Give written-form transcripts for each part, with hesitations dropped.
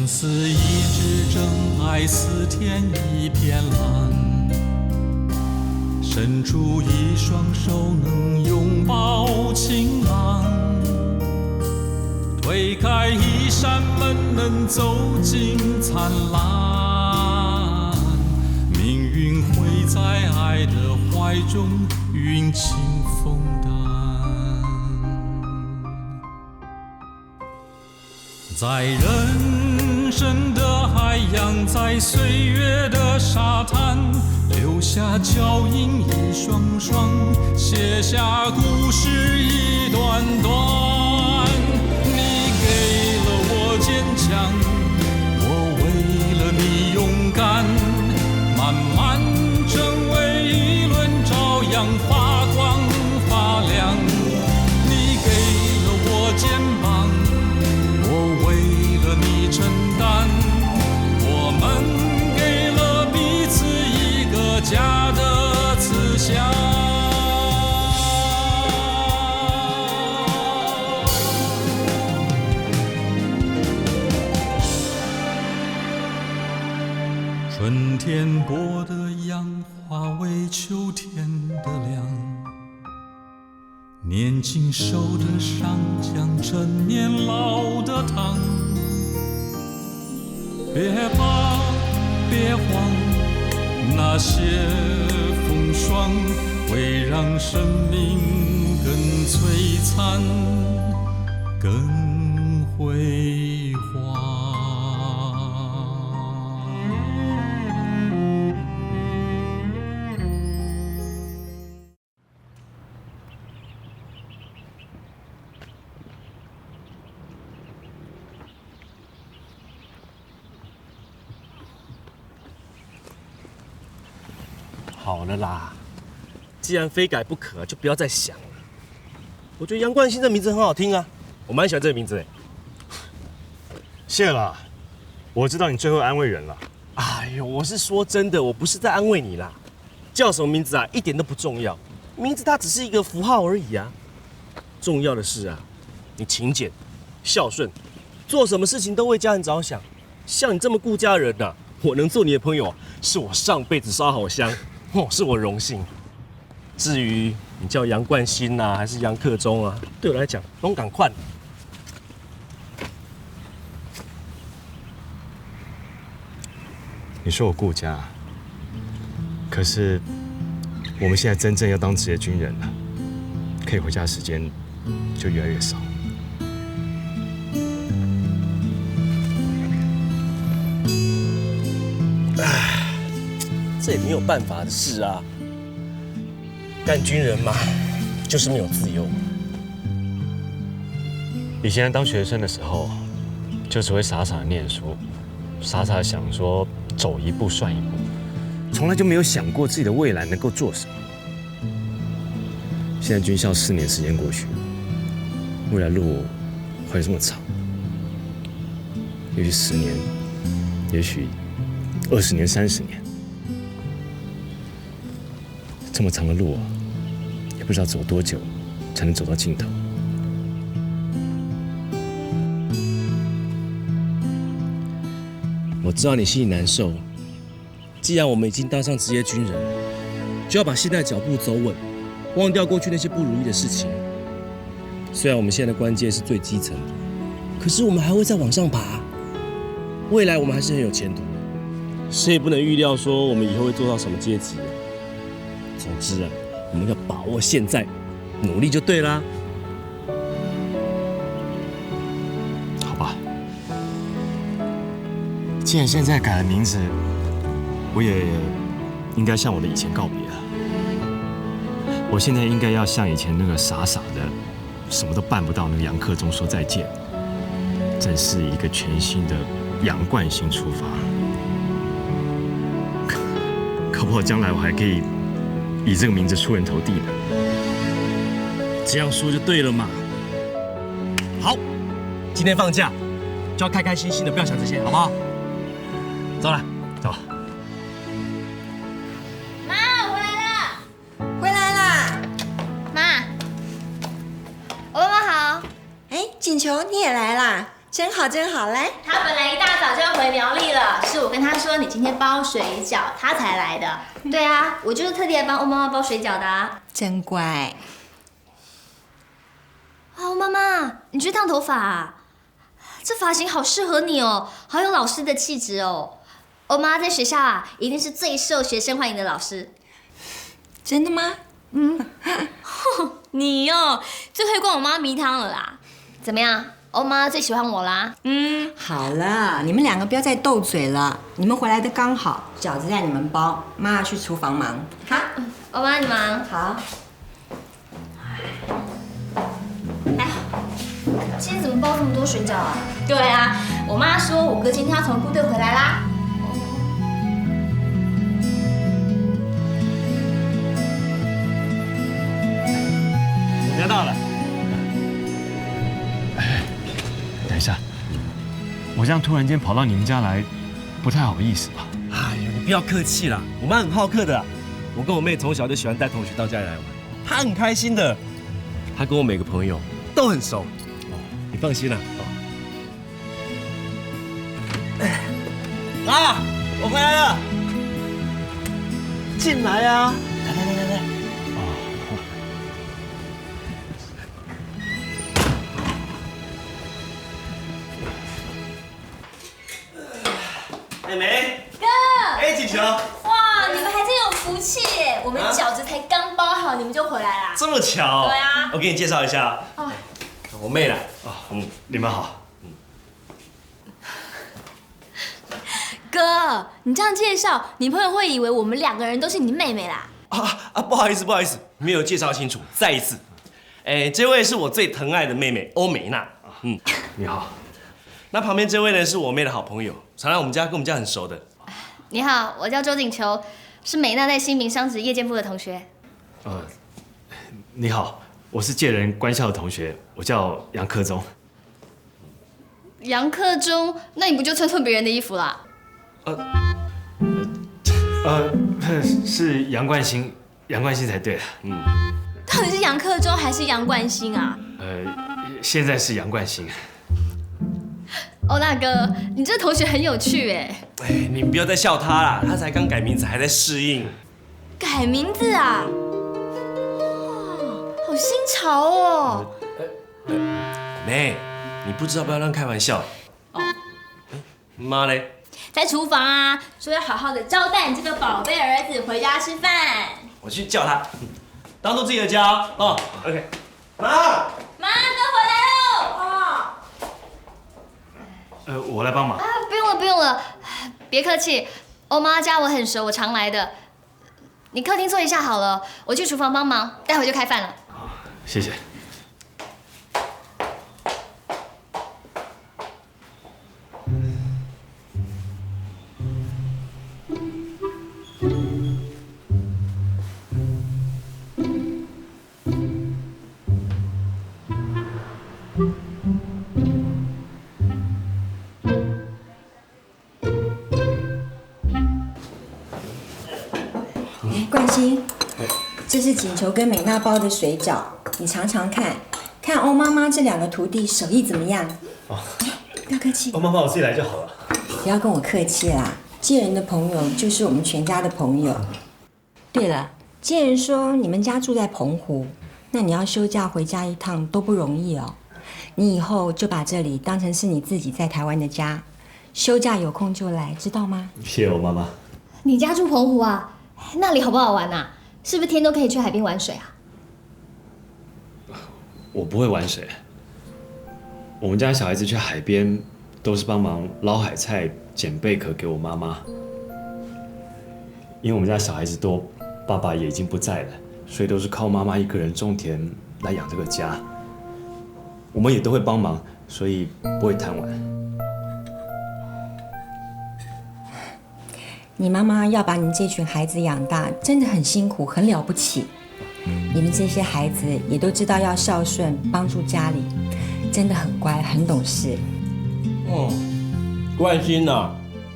生死一纸真爱似天一片蓝，伸出一双手能拥抱晴朗，推开一扇门能走进灿烂，命运会在爱的怀中云轻风淡。在人生的海洋，在岁月的沙滩，留下脚印一双双，写下故事一段段。你给了我坚强，我为了你勇敢，慢慢成为一轮朝阳，发光发亮。你给了我肩膀，我为了你承担，我们给了彼此一个家的慈祥。春天播的杨化为秋天的凉，年轻受的伤将成年老的疼。别怕，别慌，那些风霜会让生命更璀璨，更辉煌。好了啦，既然非改不可，就不要再想了。我觉得杨冠新这名字很好听啊，我蛮喜欢这个名字诶。谢了，我知道你最后安慰人了。哎呦，我是说真的，我不是在安慰你啦。叫什么名字啊，一点都不重要，名字它只是一个符号而已啊。重要的是啊，你勤俭、孝顺，做什么事情都为家人着想。像你这么顾家人啊，我能做你的朋友，是我上辈子烧好香。是我荣幸。至于你叫杨冠新啊，还是杨克忠啊，对我来讲都赶快。你说我顾家，可是我们现在真正要当职业军人了，可以回家的时间就越来越少。这也没有办法的事啊。干军人嘛，就是没有自由。以前当学生的时候，就只会傻傻的念书，傻傻的想说走一步算一步，从来就没有想过自己的未来能够做什么。现在军校4年时间过去了，未来路还有这么长，也许10年，也许20年、30年。这么长的路啊，也不知道走多久才能走到尽头。我知道你心里难受，既然我们已经当上职业军人，就要把现在脚步走稳，忘掉过去那些不如意的事情。虽然我们现在的官阶是最基层的，可是我们还会再往上爬，未来我们还是很有前途的。谁也不能预料说我们以后会做到什么阶级。总之啊，我们要把握现在，努力就对啦。好吧，既然现在改了名字，我也应该向我的以前告别了。我现在应该要向以前那个傻傻的、什么都办不到那个杨克忠说再见，正式一个全新的杨冠新出发。搞不好将来我还可以以这个名字出人头地呢。这样说就对了嘛。好，今天放假就要开开心心的，不要想这些，好不好？走了，走。妈，我回来了。回来啦！妈，我妈妈好。哎，锦球你也来啦？真好真好，来。他本来一大早就要回苗栗了，是我跟他说你今天包水饺，他才来的。对啊，我就是特地来帮欧妈妈包水饺的啊。真乖。欧妈妈，你去烫头发啊？这发型好适合你哦，好有老师的气质哦。欧妈在学校啊，一定是最受学生欢迎的老师。真的吗？你哦，最会灌我妈迷汤了啦。怎么样？欧妈最喜欢我啦。好了，你们两个不要再斗嘴了。你们回来的刚好，饺子让你们包，妈要去厨房忙。好，欧妈你忙。好。哎，今天怎么包这么多水饺啊？对啊，我妈说我哥今天要从部队回来啦。我家到了。等一下，我这样突然间跑到你们家来，不太好意思吧？哎呀，你不要客气啦，我妈很好客的。我跟我妹从小就喜欢带同学到家里来玩，她很开心的。她跟我每个朋友都很熟。哦，你放心啦。啊，我回来了，进来啊！来。妹妹，哥，哎，锦球，哇，你们还真有福气耶！我们饺子才刚包好，你们就回来啦。这么巧？对啊，我给你介绍一下，我妹啦。你们好。哥，你这样介绍，你朋友会以为我们两个人都是你妹妹啦。不好意思，没有介绍清楚，再一次。哎，这位是我最疼爱的妹妹欧美娜。你好。那旁边这位呢，是我妹的好朋友，常来我们家，跟我们家很熟的。你好，我叫周景球，是美娜在新民商职夜间部的同学。你好，我是介仁官校的同学，我叫杨克忠。杨克忠，那你不就穿错别人的衣服啦？是杨冠兴，杨冠兴才对的。到底是杨克忠还是杨冠兴啊？现在是杨冠兴。欧大哥，你这同学很有趣哎。哎，你不要再笑他啦，他才刚改名字，还在适应。改名字啊？哇，好新潮哦。妹，你不知道不要乱开玩笑。妈嘞！在厨房啊，说要好好的招待你这个宝贝儿子回家吃饭。我去叫他，当做自己的家哦。OK， 妈，妈，哥回来喽。我来帮忙。不用了，别客气。欧妈家我很熟，我常来的。你客厅坐一下好了，我去厨房帮忙，待会就开饭了。好，谢谢。冠兴，这是锦球跟美娜包的水饺，你尝尝看，看欧妈妈这两个徒弟手艺怎么样？不要客气。妈妈，我自己来就好了。不要跟我客气啦，介仁的朋友就是我们全家的朋友。对了，介仁说你们家住在澎湖，那你要休假回家一趟都不容易哦。你以后就把这里当成是你自己在台湾的家，休假有空就来，知道吗？谢谢我妈妈。你家住澎湖啊？那里好不好玩啊？是不是天都可以去海边玩水啊？我不会玩水。我们家小孩子去海边都是帮忙捞海菜、捡贝壳给我妈妈。因为我们家小孩子多，爸爸也已经不在了，所以都是靠妈妈一个人种田来养这个家。我们也都会帮忙，所以不会贪玩。你妈妈要把你们这群孩子养大，真的很辛苦，很了不起。你们这些孩子也都知道要孝顺，帮助家里，真的很乖，很懂事。冠兴啊，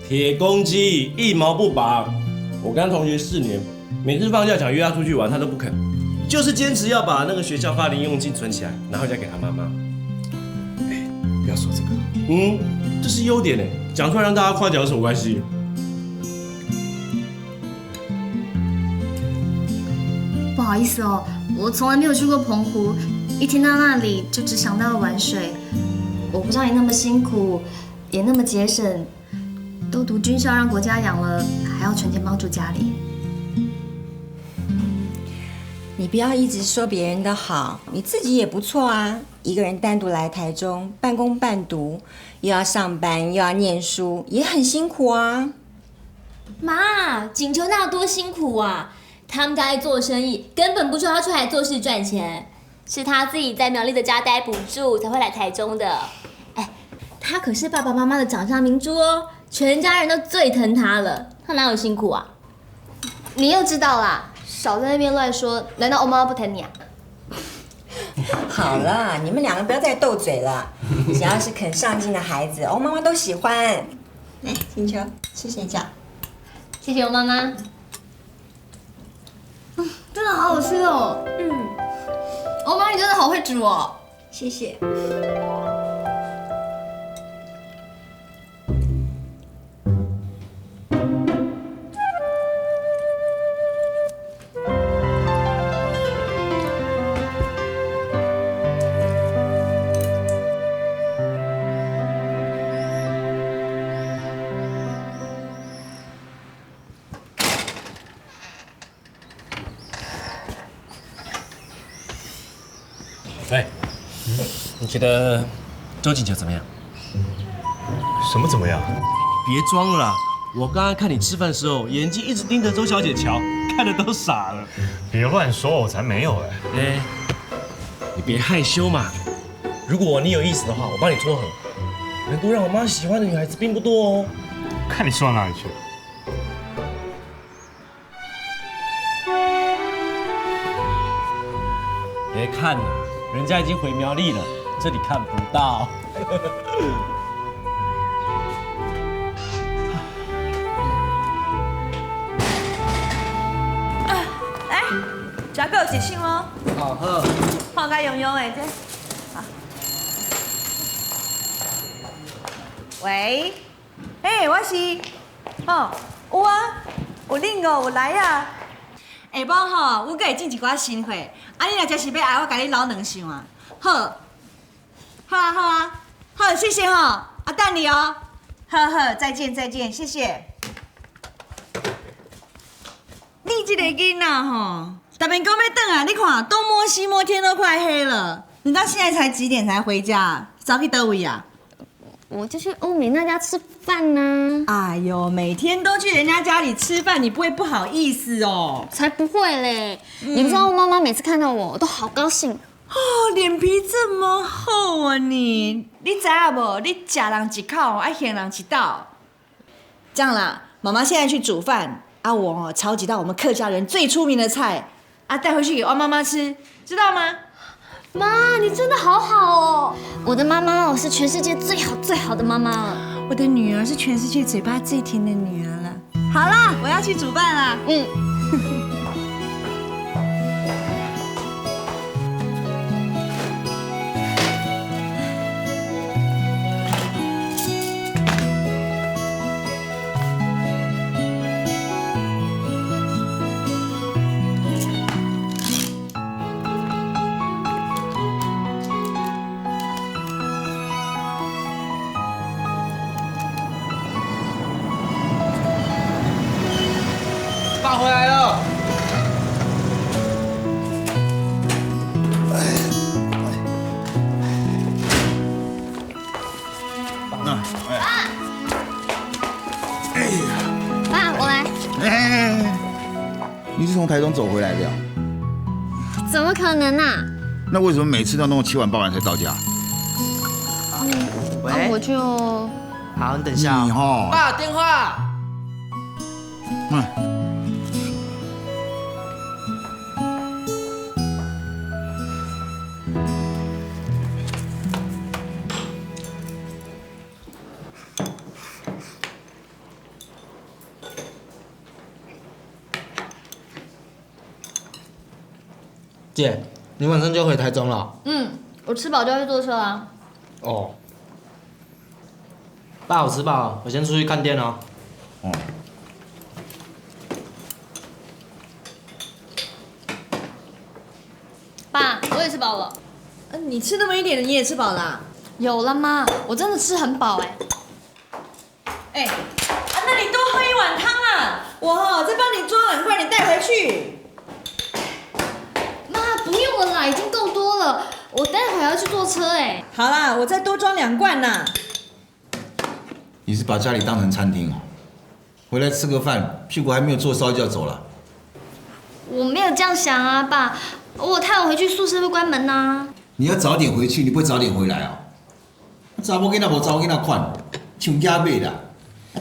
铁公鸡，一毛不拔。我跟他同学4年，每次放假想约他出去玩，他都不肯，就是坚持要把那个学校发零用金存起来，然后再给他妈妈。不要说这个。这是优点哎，讲出来让大家夸奖有什么关系？不好意思哦，我从来没有去过澎湖，一听到那里就只想到了玩水。我不知道你那么辛苦，也那么节省，都读军校让国家养了，还要存钱帮助家里。你不要一直说别人的好，你自己也不错啊。一个人单独来台中，半工半读，又要上班又要念书，也很辛苦啊。妈，锦球那有多辛苦啊？他们家在做生意，根本不需要他出来做事赚钱，是他自己在苗栗的家待不住，才会来台中的。哎，他可是爸爸妈妈的掌上明珠哦，全家人都最疼他了，他哪有辛苦啊？你又知道啦，少在那边乱说，难道欧妈不疼你啊？好了，你们两个不要再斗嘴了。只要是肯上进的孩子，欧妈妈都喜欢。来，金球吃水饺。谢谢我妈妈。真的好好吃哦。欧妈你真的好会煮哦。谢谢。哎，你觉得周锦球怎么样？什么怎么样？别装了啦！我刚刚看你吃饭的时候，眼睛一直盯着周小姐瞧，看得都傻了。别乱说，我才没有哎。哎，你别害羞嘛。如果你有意思的话，我帮你撮合。能够让我妈喜欢的女孩子并不多哦。看你说到哪里去了？别看了，人家已经回苗栗了，这里看不到。来，食个有一箱哦。好喝。看甲用用的这。好。喂，我是，有啊，有恁哦，有来啊。下晡吼，阮阁会进一寡新货，你若真是要爱，我甲你留2箱啊。好，好，谢谢吼，等你哦。好，再见，谢谢。你这个囡仔吼，逐遍讲要转啊，你看东摸西摸，天都快黑了。你到现在才几点才回家？早去倒位啊？我就去欧美那家吃饭呢。哎呦，每天都去人家家里吃饭，你不会不好意思哦？才不会嘞！你不知道妈妈每次看到我都好高兴。哦，脸皮这么厚啊你！你知影无？你吃人一口，爱嫌人一道。这样啦，妈妈现在去煮饭，我炒几道我们客家人最出名的菜，带回去给汪妈妈吃，知道吗？妈，你真的好好哦！我的妈妈是全世界最好的妈妈了。我的女儿是全世界嘴巴最甜的女儿了。好啦，我要去煮饭了。爸回来了。爸，我来。你是从台中走回来的呀？怎么可能啊？那为什么每次都弄7晚8晚才到家？喂，我就好，你等一下。你哈，爸，电话。姐，你晚上就回台中了？我吃饱就要去坐车啊。哦，爸，我吃饱了，我先出去看店哦。哦，爸，我也吃饱了。你吃那么一点的，你也吃饱啦？有了妈，我真的吃很饱哎。那你多喝一碗汤啊！我再帮你装2罐，你带回去。妈，不用了啦，已经够多了。我待会还要去坐车哎。好啦，我再多装2罐啦。你是把家里当成餐厅哦？回来吃个饭，屁股还没有坐烧就要走了？我没有这样想啊，爸。我太晚回去，宿舍会关门呐。你要早点回去，你不会早点回来哦？查某囡仔无查某囡仔款，像野马啦，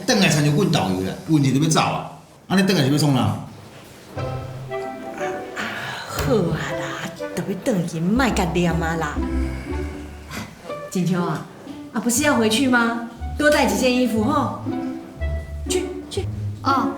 等来参就阮导游啦，问题就要走啊，安尼等来是要创哪？好啊啦，都要等去，卖甲念啊啦。锦秋啊，不是要回去吗？多带几件衣服吼。去。哦。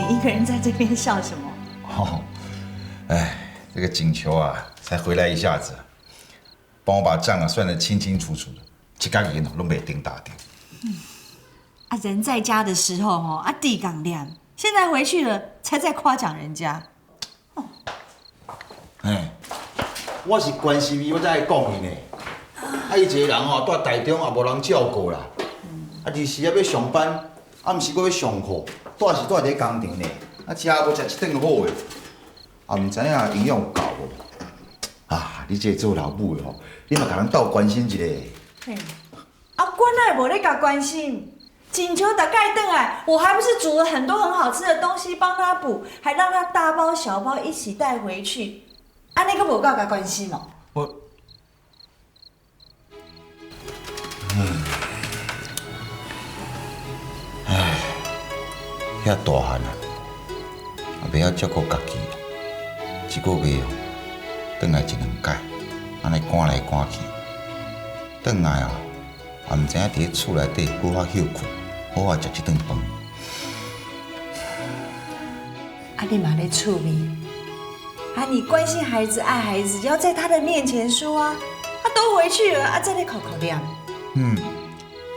一个人在这边笑什么？哦，哎，这个锦球啊，才回来一下子，帮我把账啊算得清清楚楚的，一家人都没顶打定。人在家的时候地港亮，现在回去了才在夸奖人家。哎，我是关心伊，我才会讲伊呢。伊一个人住台中也无人照顾啦。日时要上班，暗时搁要上课。住是住伫工厂呢，食无食一顿好诶，也毋知影营养有够无。你这做老母诶你嘛甲人斗关心一下。我哪会无咧甲关心？锦球大概回来，我还不是煮了很多很好吃的东西帮他补，还让他大包小包一起带回去。安尼个无够甲关心哦。遐大汉啊，也袂晓照顾家己，一个月转来1、2摆，安尼赶来赶去，转来也毋知影伫咧厝内底好好休困，好好食一顿饭。你嘛咧厝里，你关心孩子、爱孩子，要在他的面前说啊。他都回去了，再咧哭哭念。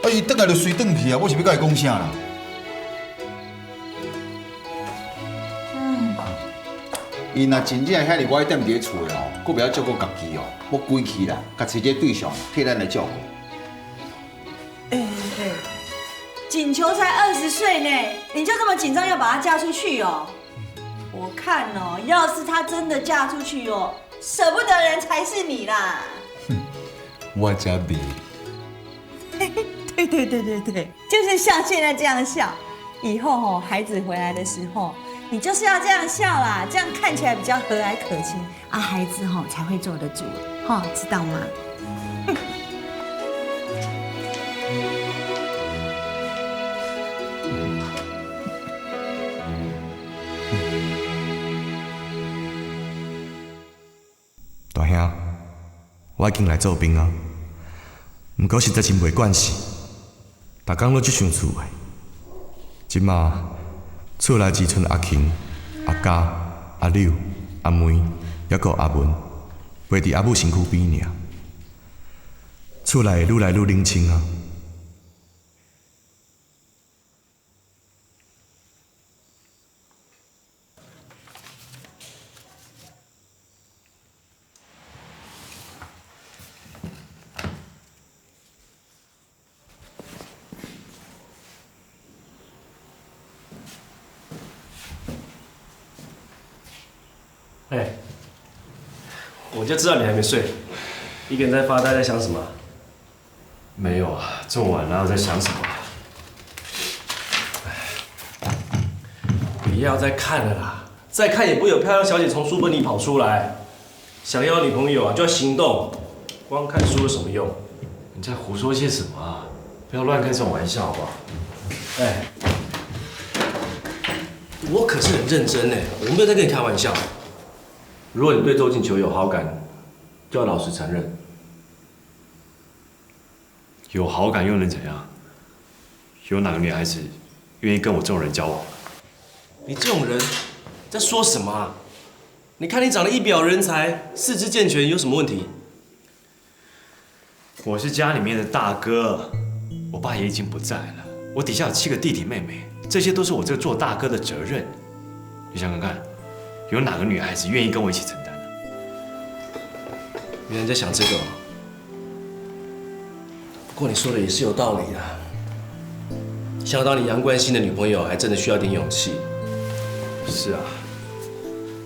伊转来就随转去啊，我是要甲伊讲啥啦？伊若真正遐尼乖踮伫咧厝诶佫袂晓照顾家己我归去啦，甲找一个对象替咱来照顾。锦球才20岁呢，你就这么紧张要把她嫁出去哦？我看要是她真的嫁出去舍不得人才是你啦。我才袂。对，就是像现在这样笑。以后孩子回来的时候，你就是要这样笑啦，这样看起来比较和蔼可亲孩子才会坐得住，知道吗？大兄，我已经来做兵啊，不过实在真袂惯势，逐工都去想厝的。即马厝内只剩阿琴、阿嘉、阿柳、阿梅，还有阿文，陪伫阿母身躯边尔。厝内愈来愈冷清啊。我就知道你还没睡，一个人在发呆，在想什么？没有啊，这么晚哪有在想什么？要再看了啦，再看也不会有漂亮小姐从书本里跑出来。想要女朋友啊，就要行动，光看书有什么用？你在胡说些什么啊？不要乱开这种玩笑，好不好？哎，我可是很认真哎，我没有在跟你开玩笑。如果你对周静球有好感，就要老实承认。有好感又能怎样？有哪个女孩子愿意跟我这种人交往？你这种人在说什么啊？你看你长得一表人才，四肢健全，有什么问题？我是家里面的大哥，我爸也已经不在了，我底下有7个弟弟妹妹，这些都是我这个做大哥的责任。你想想看，有哪个女孩子愿意跟我一起承担呢？原来你在想这个哦。不过你说的也是有道理的。想要当你杨冠新的女朋友，还真的需要点勇气。是啊，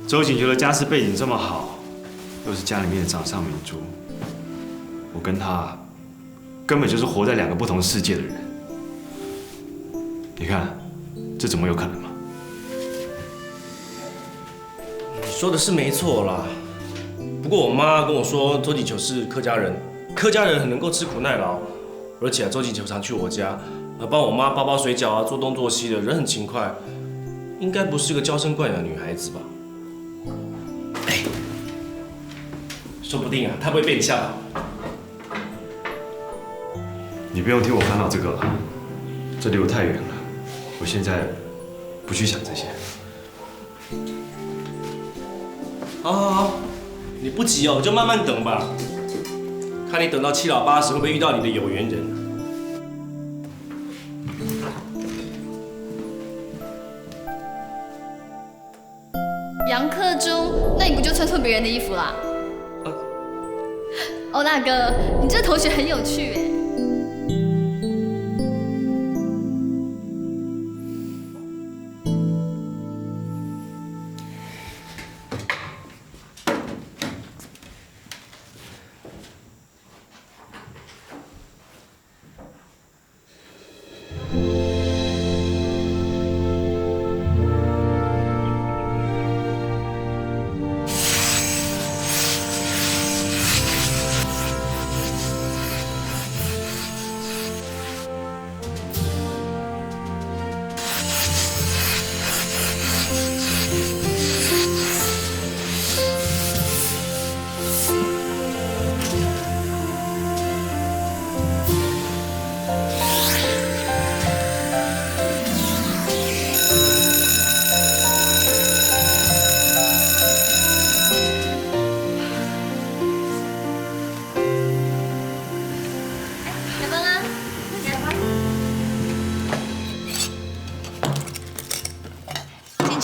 周景球的家世背景这么好，又是家里面的掌上明珠，我跟他根本就是活在2个不同世界的人。你看，这怎么有可能嘛？你说的是没错啦。不过我妈跟我说，周景球是客家人，客家人很能够吃苦耐劳，而且周景球常去我家，帮我妈包包水饺啊，做东做西的，人很勤快，应该不是个娇生惯养的女孩子吧？哎，说不定啊，她不会被你吓跑。你不用替我烦恼这个了，这离我太远了，我现在不去想这些。好，你不急哦，就慢慢等吧，看你等到7老80会不会遇到你的有缘人。杨克忠，那你不就穿错别人的衣服啦？欧大哥，你这同学很有趣哎。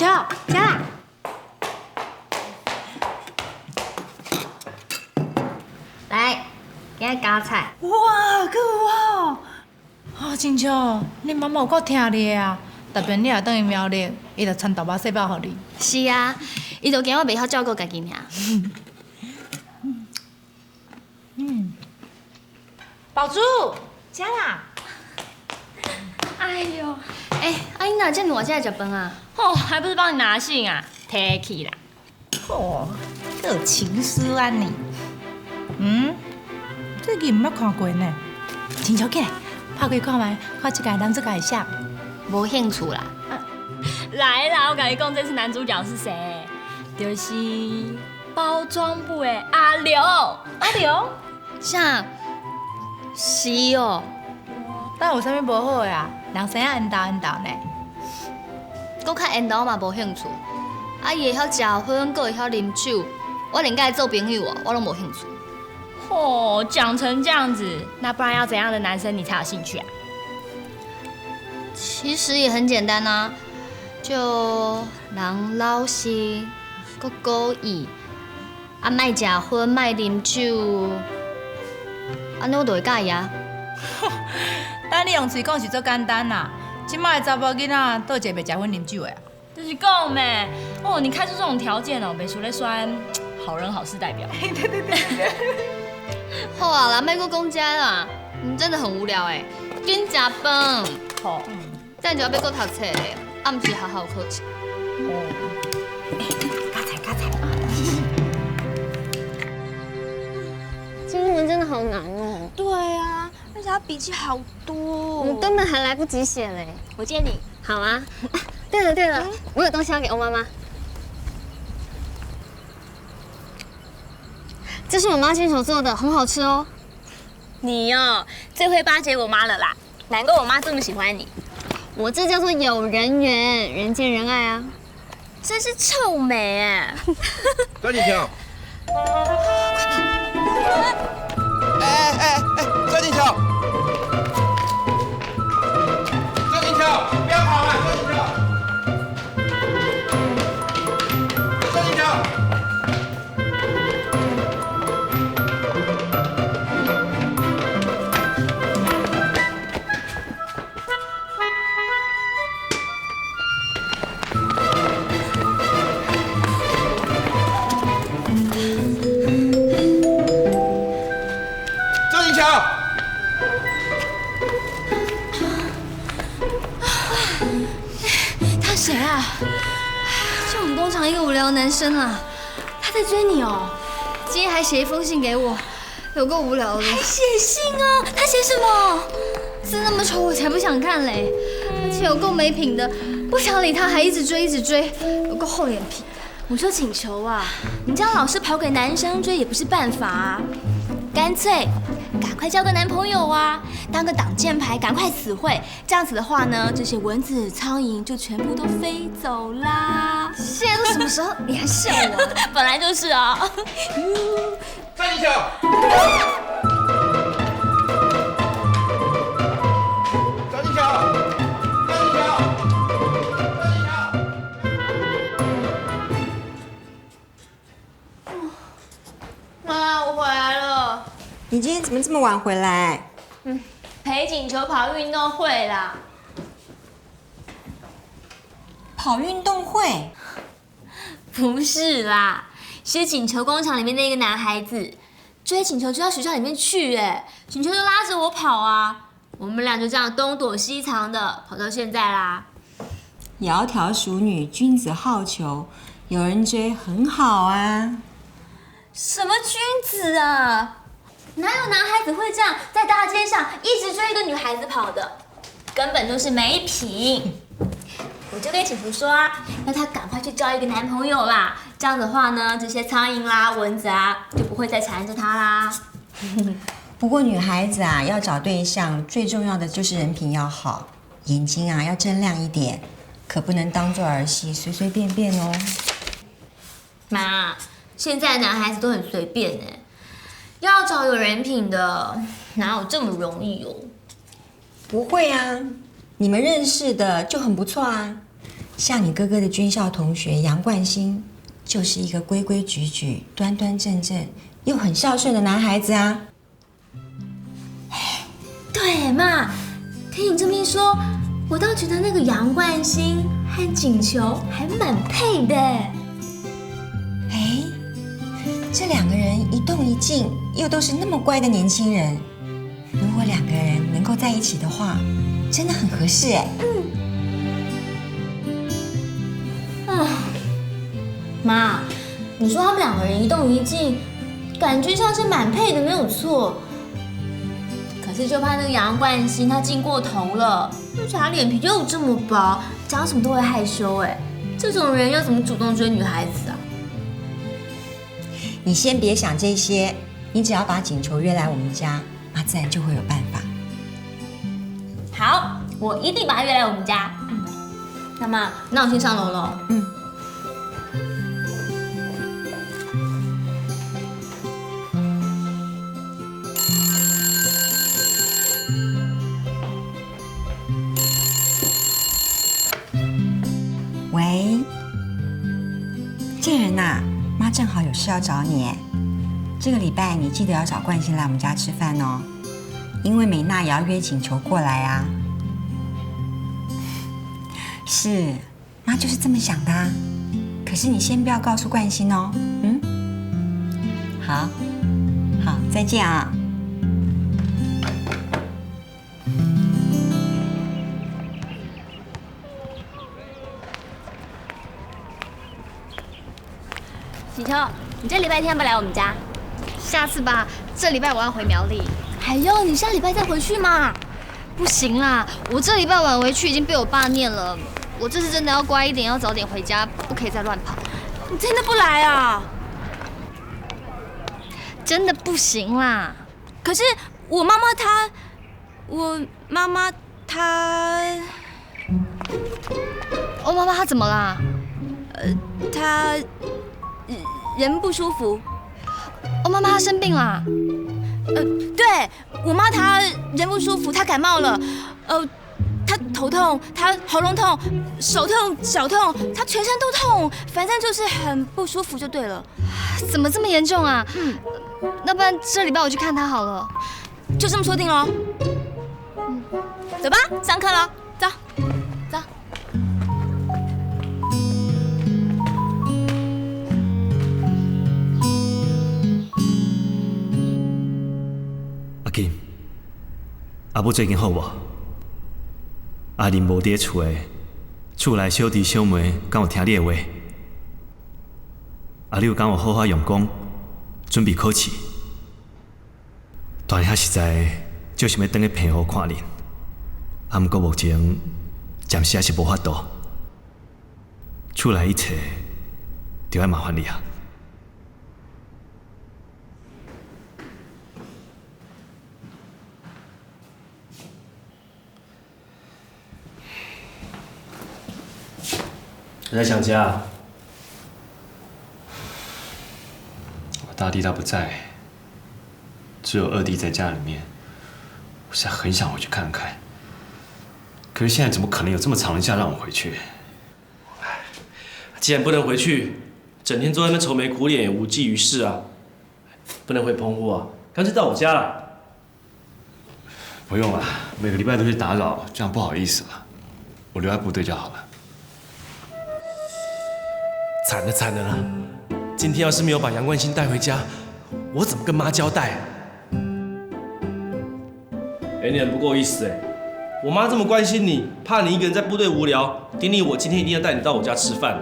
球，加啦！来，今日加菜。哇，够好！哦，真球，恁妈妈有够疼你啊！特别你若等于苗栗，伊就掺豆包细包予你。是啊，伊就惊我袂晓照顾家己尔。宝珠，加啦！哎呦，阿姨哪叫你晚下来食饭啊？哦，还不是帮你拿信啊 ，take it 啦。哦，有情书啊你。最近毋捌看过呢。真巧起来，拍开看卖，看这个男主角的像。无兴趣啦。来啦，我跟你讲，这次男主角是谁？就是包装部的阿刘。阿刘？啥？是哦。但有啥物无好的啊？人生啊，缘投呢。我较缘投嘛无兴趣。啊，伊会晓食薰，阁会晓啉酒，我连甲伊做朋友哦，我拢无兴趣。哦，讲成这样子，那不然要怎样的男生你才有兴趣啊？其实也很简单啊，就人老实，阁故意，啊，莫食薰，莫啉酒，安尼我就会介意啊。但你用嘴讲是足简单啦。即摆的查甫囡仔，倒一个袂食薰啉酒的啊？就是讲咩？哦，你开出这种条件哦，袂输咧选好人好事代表。对。好啊啦，莫阁讲遮啦，真的很无聊哎。紧食饭。好。等下就要要阁读册咧，啊，毋是好好考试。中文真的好难哦。对啊，而且他笔记好多哦。我们根本还来不及写嘞。我借你。好啊。对了，我有东西要给欧妈妈。这是我妈亲手做的，很好吃哦。你哦，最会巴结我妈了啦，难怪我妈这么喜欢你。我这叫做有人缘，人见人爱啊。真是臭美哎！张景强，张景强，张景强，不要跑了，张景强，张景强。他谁啊？就我们工厂一个无聊的男生啊，他在追你哦。今天还写一封信给我，有够无聊的。还写信哦？他写什么？字那么丑，我才不想看嘞。而且有够没品的，不想理他还一直追，有够厚脸皮。我说请求啊，你这样老是跑给男生追也不是办法啊，干脆赶快交个男朋友啊，当个挡箭牌，赶快死会。这样子的话呢，这些蚊子、苍蝇就全部都飞走啦。现在都什么时候，你还笑我啊？本来就是啊。张景强，张景强，妈，我回来了。你今天怎么这么晚回来？陪锦球跑运动会啦。跑运动会？不是啦，是锦球工厂里面那个男孩子追锦球追到学校里面去，锦球就拉着我跑啊，我们俩就这样东躲西藏的跑到现在啦。窈窕淑女，君子好逑，有人追很好啊。什么君子啊？哪有男孩子会这样在大街上一直追一个女孩子跑的？根本就是没品。我就跟锦福说啊，让她赶快去交一个男朋友啦。这样的话呢，这些苍蝇啦、蚊子啊就不会再缠着她啦。不过女孩子啊，要找对象最重要的就是人品要好，眼睛啊要睁亮一点，可不能当做儿戏随随便便哦。妈，现在男孩子都很随便哎，要找有人品的哪有这么容易哦？不会啊，你们认识的就很不错啊。像你哥哥的军校同学杨冠兴，就是一个规规矩矩、端端正正又很孝顺的男孩子啊。对妈，听你这么一说，我倒觉得那个杨冠兴和锦球还蛮配的。哎，这两个人一动一静，又都是那么乖的年轻人，如果两个人能够在一起的话，真的很合适哎。妈，你说他们两个人一动一静，感觉像是蛮配的，没有错。可是就怕那个杨冠兴他劲过头了，而且他脸皮又这么薄，讲什么都会害羞哎。这种人要怎么主动追女孩子啊？你先别想这些，你只要把锦球约来我们家，妈自然就会有办法。好，我一定把他约来我们家。那妈，那我先上楼了。喂，建仁呐，妈正好有事要找你哎。这个礼拜你记得要找冠兴来我们家吃饭哦，因为美娜也要约锦球过来啊。是，妈就是这么想的啊。可是你先不要告诉冠兴哦。好，好，再见啊。喜秋，你这礼拜天要不要来我们家？下次吧，这礼拜我要回苗栗。哎呦，你下礼拜再回去嘛。不行啦，我这礼拜晚回去已经被我爸念了。我这次真的要乖一点，要早点回家，不可以再乱跑。你真的不来啊？真的不行啦。可是我妈妈她，我妈妈她怎么啦？她人不舒服。妈妈她生病啦。对我妈她人不舒服，她感冒了。她头痛，她喉咙痛，手痛，脚痛，她全身都痛，反正就是很不舒服就对了。怎么这么严重啊？那不然这礼拜我去看她好了。就这么说定了。走吧，上课了，走，走。阿金，阿母最近好无？阿玲无伫厝诶，厝内小弟小妹敢有听你诶话？你有敢有好好用功，准备考试？但遐实在就想要转去平湖看恁，毋过目前暂时还是无法度。厝内一切就要麻烦你啊！你在想家？我大弟他不在，只有二弟在家里面。我实在很想回去看看，可是现在怎么可能有这么长的假让我回去？既然不能回去，整天坐在那边愁眉苦脸也无济于事啊。不能回澎湖啊，干脆到我家了。不用了，每个礼拜都去打扰，这样不好意思了。我留在部队就好了。惨了惨了啦！今天要是没有把杨冠新带回家，我怎么跟妈交代啊？你很不够意思哎！我妈这么关心你，怕你一个人在部队无聊，叮咛我今天一定要带你到我家吃饭。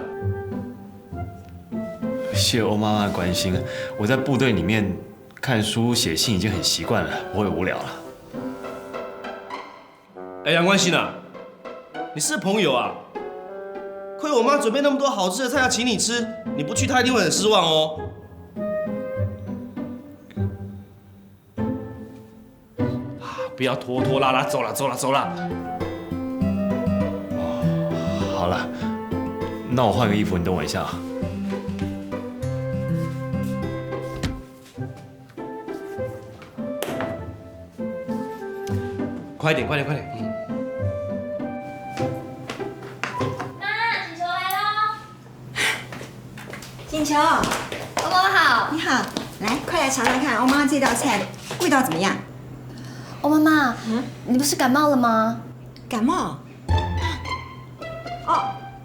谢欧妈妈的关心，我在部队里面看书写信已经很习惯了，不会无聊了。杨冠新啊，你是朋友啊？亏我妈准备那么多好吃的菜要请你吃，你不去她一定会很失望哦。不要拖拖拉拉，走了走了走了。好了，那我换个衣服，你等我一下啊。快点快点快点！锦球，欧妈妈好。你好，来，快来尝尝看欧妈这道菜味道怎么样？欧妈妈，你不是感冒了吗？感冒？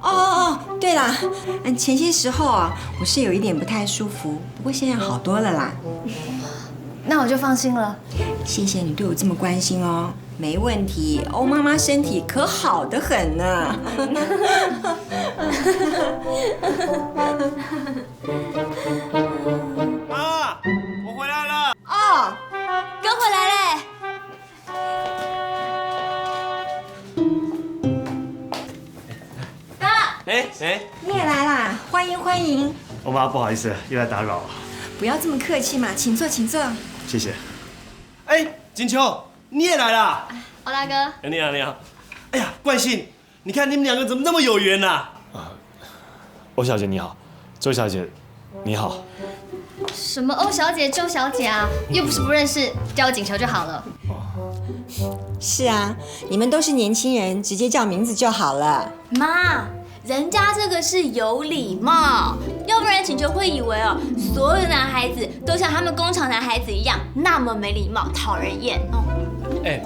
哦，对啦，前些时候啊，我是有一点不太舒服，不过现在好多了啦。那我就放心了。谢谢你对我这么关心哦，没问题，欧妈妈身体可好得很呢。妈，我回来了。哦，哥回来嘞。爸。你也来啦，欢迎欢迎。欧妈，不好意思，又来打扰了。不要这么客气嘛，请坐请坐。谢谢。锦秋，你也来啦？欧大哥。你好你好。哎呀，冠信，你看你们两个怎么那么有缘呐？欧小姐你好，周小姐你好。什么欧小姐、周小姐啊，又不是不认识，叫我锦球就好了。是啊，你们都是年轻人，直接叫名字就好了。妈，人家这个是有礼貌，要不然锦球会以为哦，所有的男孩子都像他们工厂男孩子一样那么没礼貌、讨人厌哦。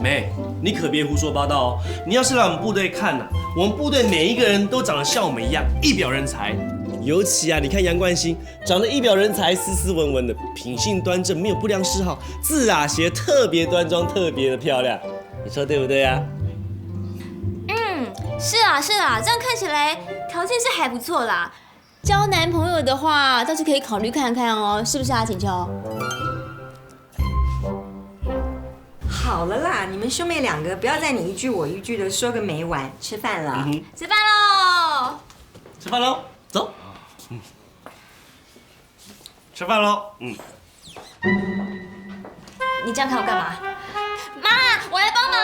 妹，你可别胡说八道哦！你要是来我们部队看呐，我们部队每一个人都长得像我们一样，一表人才。尤其啊，你看杨冠新，长得一表人才，斯斯文文的，品性端正，没有不良嗜好，字啊写特别端庄，特别的漂亮。你说对不对啊？是啊，这样看起来条件是还不错啦。交男朋友的话，倒是可以考虑看看哦，是不是啊，锦秋？好了啦，你们兄妹两个不要再你一句我一句的说个没完，吃饭了。吃饭喽！吃饭喽，走。吃饭喽。你这样看我干嘛？妈，我来帮忙。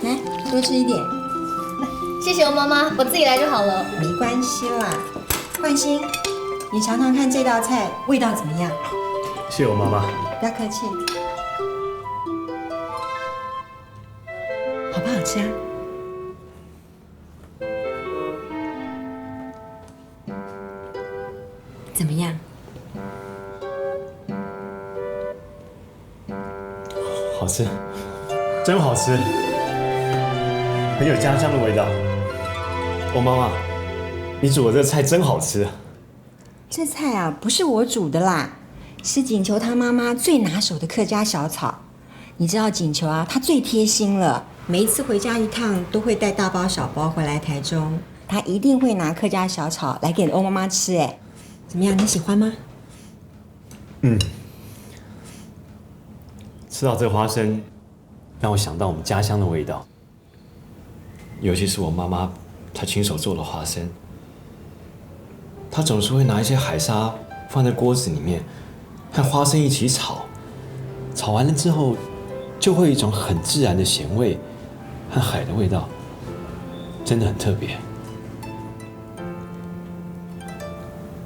来，多吃一点。谢谢我妈妈，我自己来就好了。没关系啦，冠心，你尝尝看这道菜味道怎么样？谢谢我妈妈。不要客气。好不好吃啊？怎么样？好吃，真好吃，很有家乡的味道。我妈妈，你煮的这菜真好吃。这菜啊，不是我煮的啦，是锦球他妈妈最拿手的客家小炒。你知道锦球啊，他最贴心了，每一次回家一趟都会带大包小包回来台中，他一定会拿客家小炒来给欧妈妈吃。哎，怎么样？你喜欢吗？吃到这花生，让我想到我们家乡的味道，尤其是我妈妈她亲手做的花生。她总是会拿一些海沙放在锅子里面，和花生一起炒，炒完了之后，就会有一种很自然的咸味和海的味道，真的很特别。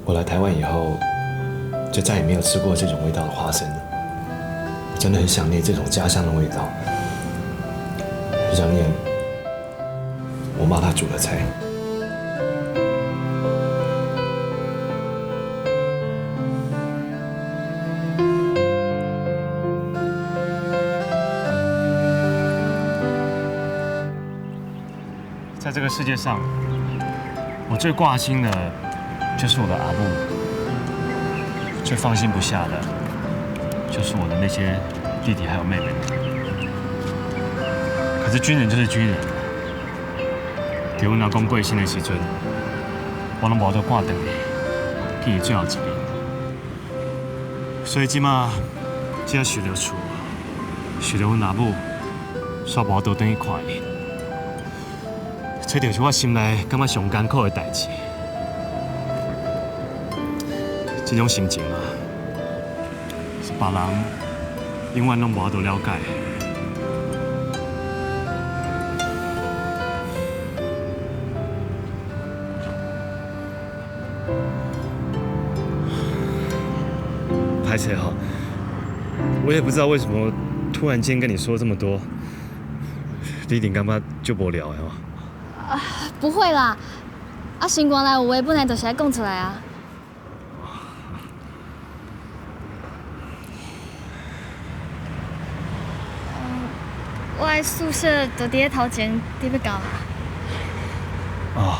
我来台湾以后，就再也没有吃过这种味道的花生了。我真的很想念这种家乡的味道，很想念我妈她煮的菜。在这个世界上，我最挂心的就是我的阿布，最放心不下的就是我的那些弟弟还有妹妹。可是军人就是军人，在阮阿公过身的时阵，我拢无得赶回去伊最后一面。所以即马只要想到厝，想到阮阿母，煞无倒转去看伊。这就是我心内感觉上艰苦的代志。这种心情啊，是别人永远拢无法度了解的。拍摄哈，我也不知道为什么突然间跟你说这么多，你一定感觉就无聊的哦。不会啦，心肝内有话本来就是爱讲出来啊。我的宿舍就伫咧头前，你要到啊？哦。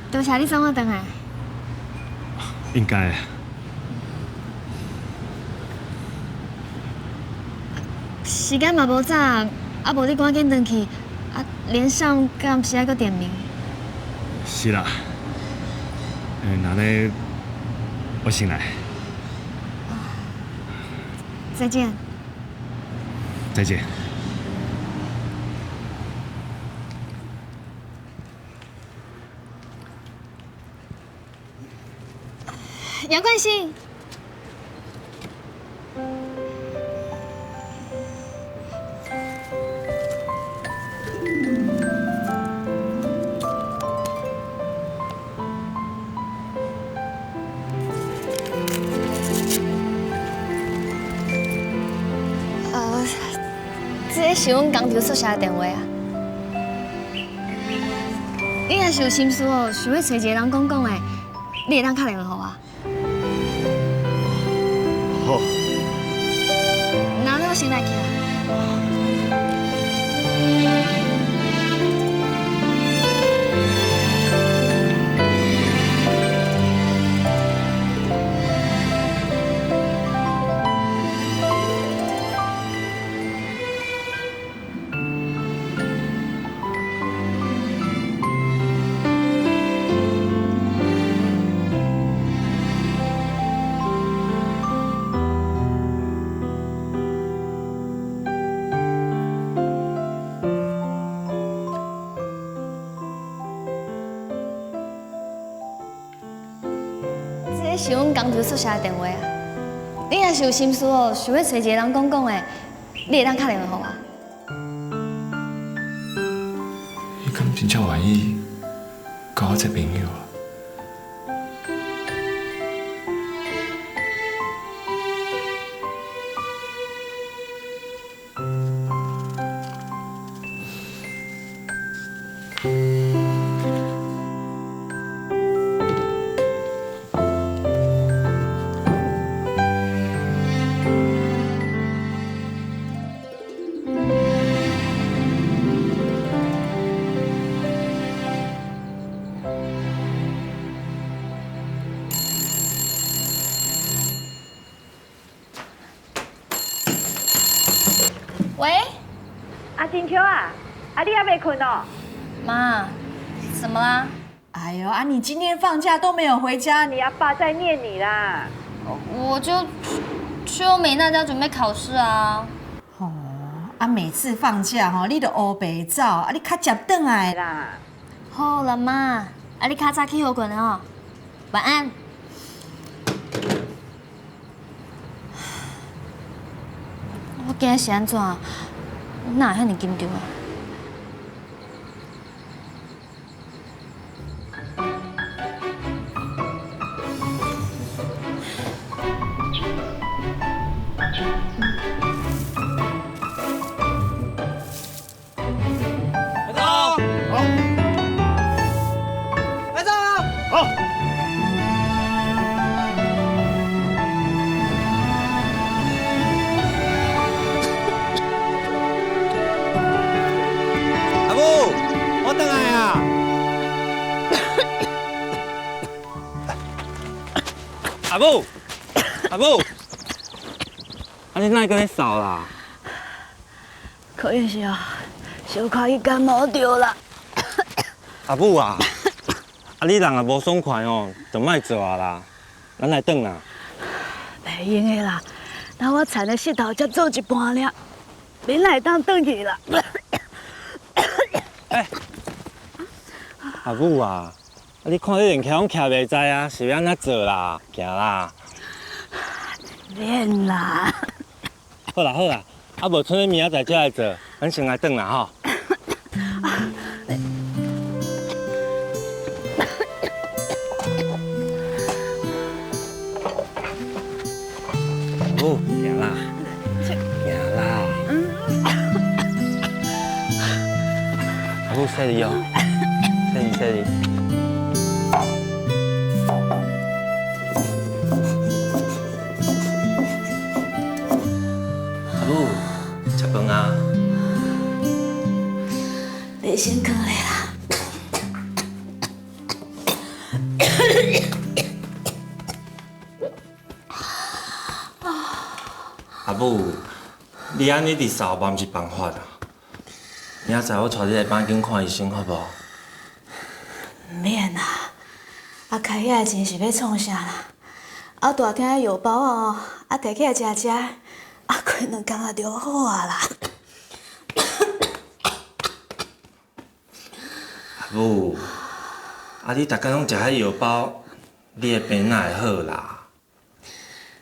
多谢你送我回来。应该。时间嘛无早，无你赶紧回去，连上敢毋是爱搁点名？是啦。那呢，我先来。再见。再见。杨冠希。这是阮工厂宿舍的电话啊。你若是有心事哦，想要找一个人讲的，你会当打电话给我。好。那我先来去啊。是阮工厂宿舍的电话啊！你若是有心事哦，想要找一个人讲的，你会当打电话给我。你敢真正愿意交我做朋友啊？喂，金秋啊，你还没困哦？妈，怎么啦？哎呦，你今天放假都没有回家，你阿爸在念你啦。我就去欧美那家准备考试啊。每次放假你就乌白走，你较接转来啦。好了妈，你较早去好困哦，晚安。我今日是安怎？哪会遐尼紧张啊？阿母，阿母，你哪个咧扫啦？可能是小可伊感冒着啦。阿母啊，你人也无爽快哦，就莫做啊啦，咱来转啦。袂用的啦，那我田的石头才做一半了，明仔会当转去啦。阿母啊，你看你连徛拢徛袂知啊，是要安怎做啦？行啦。练啦。好啦好啦，啊无剩你明仔载才来做，咱先来转啦吼。阿母，行啦，行啦。阿母，谢你哦，谢你。吃饭啊！你先囥来啦。阿母，你安尼直扫嘛毋是办法啦。明仔载我带你来板间看医生，好不好？免啦，开遐钱是要创啥啦？大厅的药包哦，摕起来食，过2工仔就好啊啦。阿母，你逐工拢食迄药包，你的病哪会好啦？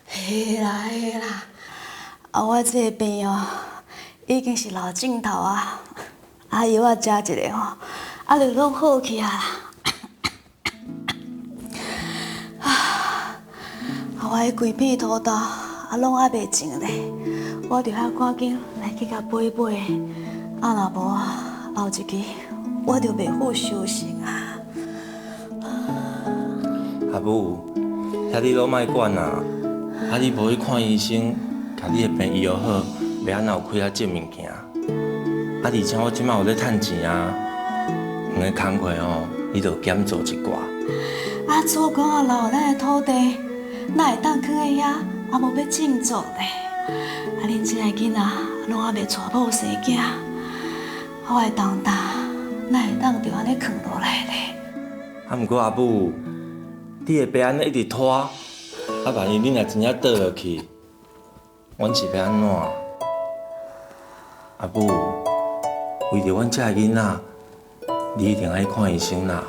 嘿啦，我这个病哦，已经是老镜头啊，药仔食一个吼，就拢好去啊啦。我迄规片土豆拢还袂净咧，我着遐赶紧来去甲买，若无后一期我着袂好收成啊。阿母，遐你拢莫管啦，你无去看医生，甲你的病医好好，袂安怎有开啊种物件。而且我即摆有咧趁钱啊，两个工课吼，你着减做一寡。祖公留咱的土地，哪会当囥在遐，无要种作咧？恁这个囡仔拢还袂娶某生囝，我的重担哪会当就安尼囥落来咧？毋过阿母，你会别安尼一直拖，万一你若真正倒落去，阮是要安怎？阿母，为着阮这个囡仔，你一定爱去看医生啦。